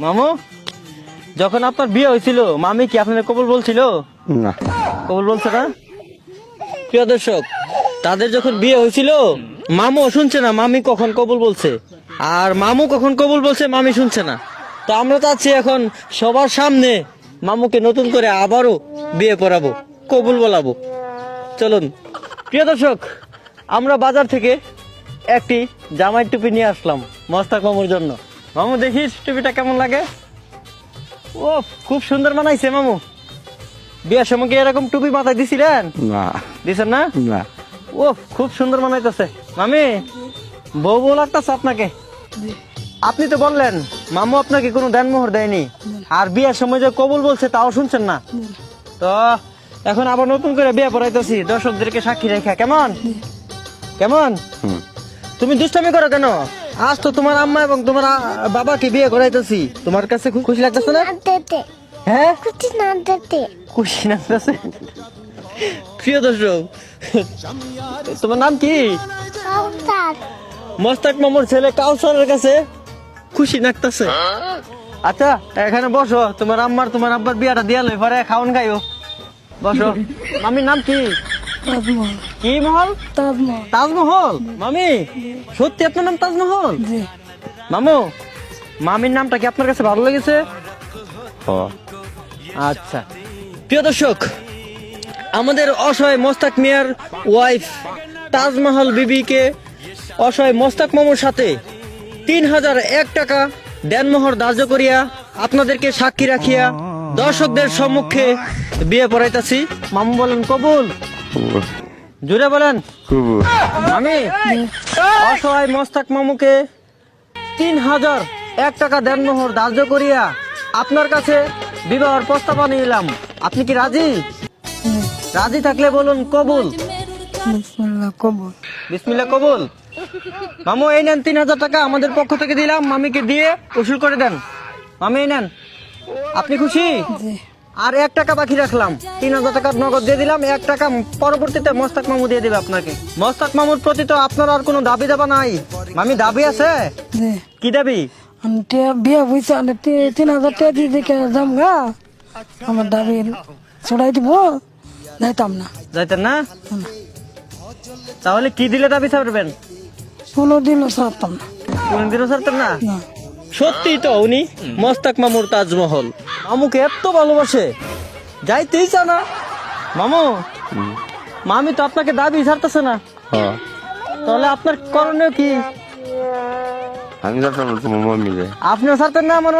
মামু, যখন আপনার বিয়ে হয়েছিল মামি কি আপনার কবুল বলছিল? না। কবুল বলছে না? প্রিয় দর্শক, তাদের যখন বিয়ে হয়েছিল মামু শুনছে না মামি কখন কবুল বলছে, আর মামু কখন কবুল বলছে মামি শুনছে না। তো আমরা চাচ্ছি এখন সবার সামনে মামুকে নতুন করে আবারও বিয়ে পড়াবো, কবুল বলাবো। চলুন প্রিয় দর্শক, আমরা বাজার থেকে একটি জামাই টুপি নিয়ে আসলাম মস্তাক মামুর জন্য। মামু দেখিস টুপিটা কেমন লাগে? ও খুব সুন্দর বানাইছে মামু। বিয়ের সময় কি এরকম টুপি মাথায় দিছিলেন? না। দিছেন না? না। ও খুব সুন্দর বানাইতেছে। মামি, বউ বউ লাগতেছে আপনাকে। আপনি তো বললেন মামু আপনাকে কোনো দেনমোহর দেয়নি, আর বিয়ের সময় যে কবুল বলছে তাও শুনছেন না। তো এখন আবার নতুন করে বিয়ে পড়াইতেছি দর্শকদেরকে সাক্ষী রেখা। কেমন কেমন? তুমি দুষ্টামি করো কেন? আজ তো তোমার আম্মা এবং তোমার বাবাকে বিয়ে করাইতেছি, তোমার কাছে খুশি লাগতেছে না? হ্যাঁ, খুশি লাগতেছে। প্রিয় দর্শক, তোমার নাম কি? মোস্তাক মামুর ছেলে কাউসারের কাছে খুশি লাগতেছে। আচ্ছা এখানে বসো, তোমার আম্মার তোমার আব্বার বিয়াটা দিয়া লই, পরে খাওন খাইও। বসো। মামির নাম কি? কি মহল? তাজমহল। মামি, সত্যি আপনার নাম তাজমহল? মামু, মামির নামটা কি আপনার কাছে ভালো লেগেছে? আচ্ছা প্রিয় দর্শক, আমাদের অসহায় মোস্তাক মিয়ার ওয়াইফ তাজমহল বিবিকে অসহায় মোস্তাক মামুর সাথে 3001 টাকা দেনমোহর ধার্য করিয়া আপনাদেরকে সাক্ষী রাখিয়া দর্শকদের সম্মুখে বিয়ে পড়াইতাছি। মামু বলেন কবুল? জুড়ে বলেন। আমি অসহায় মোস্তাক মামুকে 3001 টাকা দেনমোহর ধার্য করিয়া আপনার কাছে বিবাহের প্রস্তাব নিলাম। আপনি কি রাজি? রাজি থাকলে বলুন কবুল। বিসমিল্লাহ কবুল। মামু এই নেন 3000 টাকা আমাদের পক্ষ থেকে দিলাম, মামিকে দিয়ে উসুল করে দেন। মামি এই নেন। আপনি খুশি? আর 1 টাকা বাকি রাখলাম, 3000 টাকা নগদ দিয়ে দিলাম, 1 টাকা পরবর্তীতে মোস্তাক মামু দিয়ে দিবে আপনাকে। মোস্তাক মামুর প্রতি তো আপনার আর কোনো দাবি দাবা নাই। মামি দাবি আছে? কি দাবি? বিয়া বুঝছে 3000 টাকা দিয়ে দেখে যাম গা, আমার দাবি ছড়াই দিব, যাইতাম না। যাইতেন না? তাহলে কি দিলে দাবি ছাড়বেন? কোনোদিনও ছাড়তাম না। কোনদিনও ছাড়তেন না? না। সত্যি তো উনি মোস্তাক মামুর তাজমহল। মামুকে এত ভালোবাসে, যাইতেই চা না। মামু, মামি তো আপনাকে দাবি ছাড়তেছে না, তাহলে আপনার করণীয় কি? আমি যাচ্ছি মামিকে। আপনিও ছাড়তেন না আমার